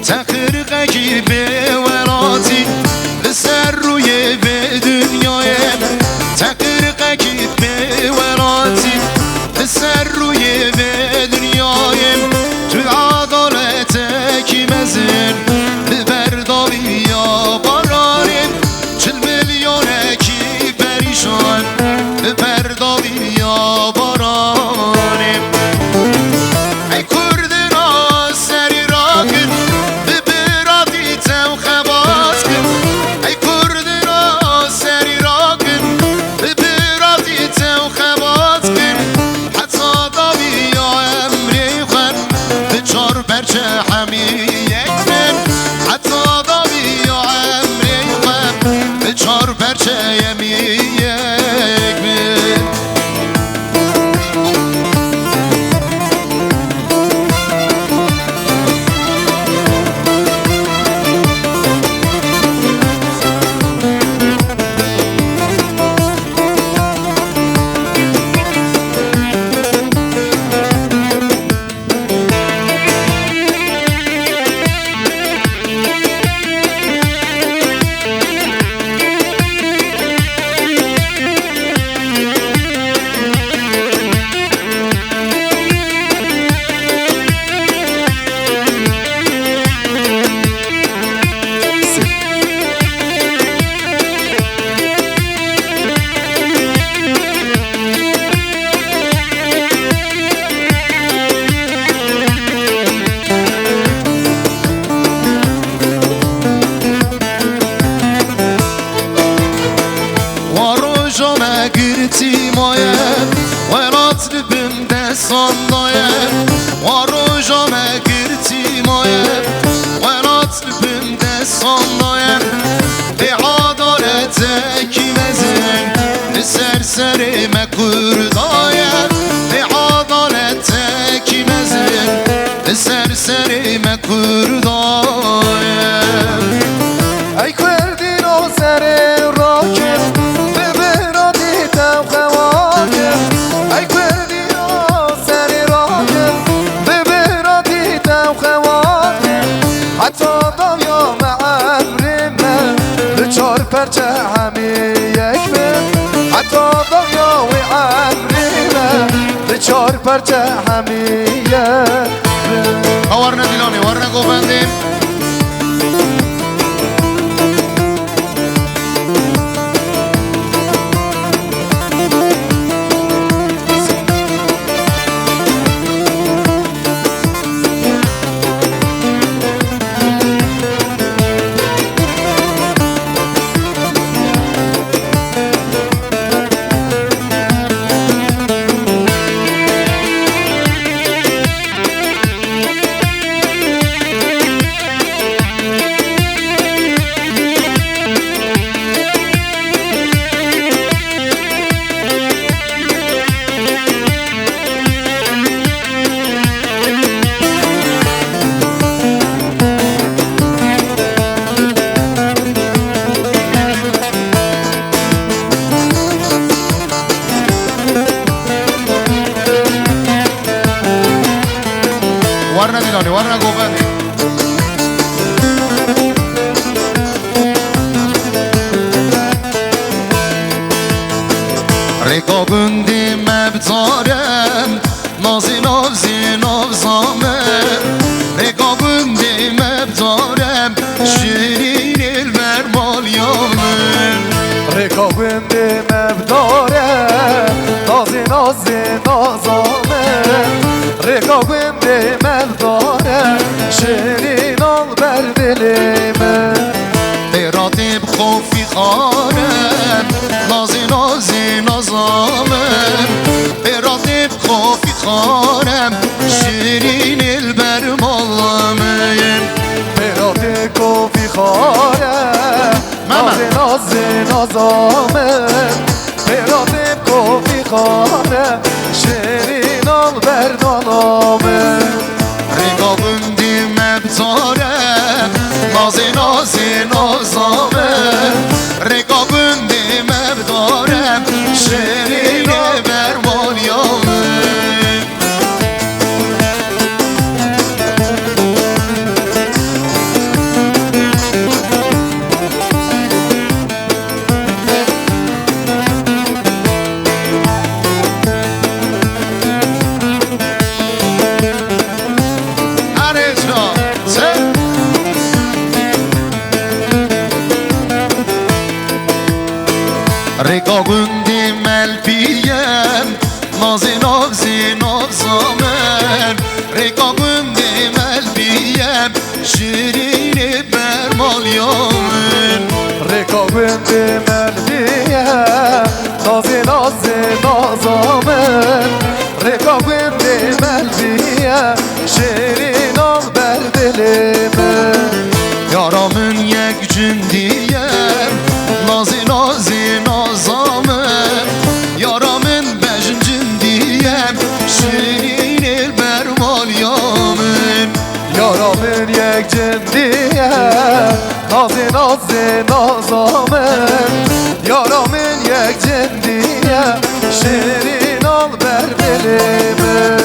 تخرقه به وراتی سر روی به دنیای تخرقه به وراتی سر روی به دنیای تو عدالت کی مزن برداری یا بارانی 40 میلیون کی پریشان برداری یا بارانی ای کرد را سری را کن ببرادی تو خواست کن ای کرد را سری را کن ببرادی تو خواست کن حتی داوی یا امری خن به چار پرچه همی یک من حتی داوی یا امری خن به چار پرچه همی یک من گرتی مایه ولات لبم دستان دایه وارو جامه گرتی مایه ولات لبم دستان دایه به عدالت کی مزن سر سر مکردایه به عدالت کی مزن سر سر مکردایه ای کردین و سر راکب ای کردی سری راکب ببرادی تو خواهد حتی دنیا معبر من به چار پرچه همی یک من حتی دنیا و عبر من به چار پرچه همی یک من ورنه دیلانی ورنه گوبندیم ورنه دیلانی ورنه گوبندیم رکابندی مبتارم نازی نازی نازامم رکابندی مبتارم شیرین البر مالیامم رکابندی مبتارم نازی نازی نازامم رکابندی مبتارم شیرین البر دلیم براتب خوفی خانم نازی نازی نازامم براتب خوفی خانم شیرین البر مالامم براتب خوفی خانم نازی نازی نازامم براتب خوفی خانم شیرین البر نالامم رکابندی مبتارم نازی نازی نازامم رکابندی مبتارم شیرین بر مالیامم belime. Yaramın yek cündiyem Nazi nazi nazamın Yaramın beşin cündiyem Şirin el bermal yamın Yaramın yek cendiye Nazi nazi nazamın Yaramın yek cendiye Şirin al ber belime.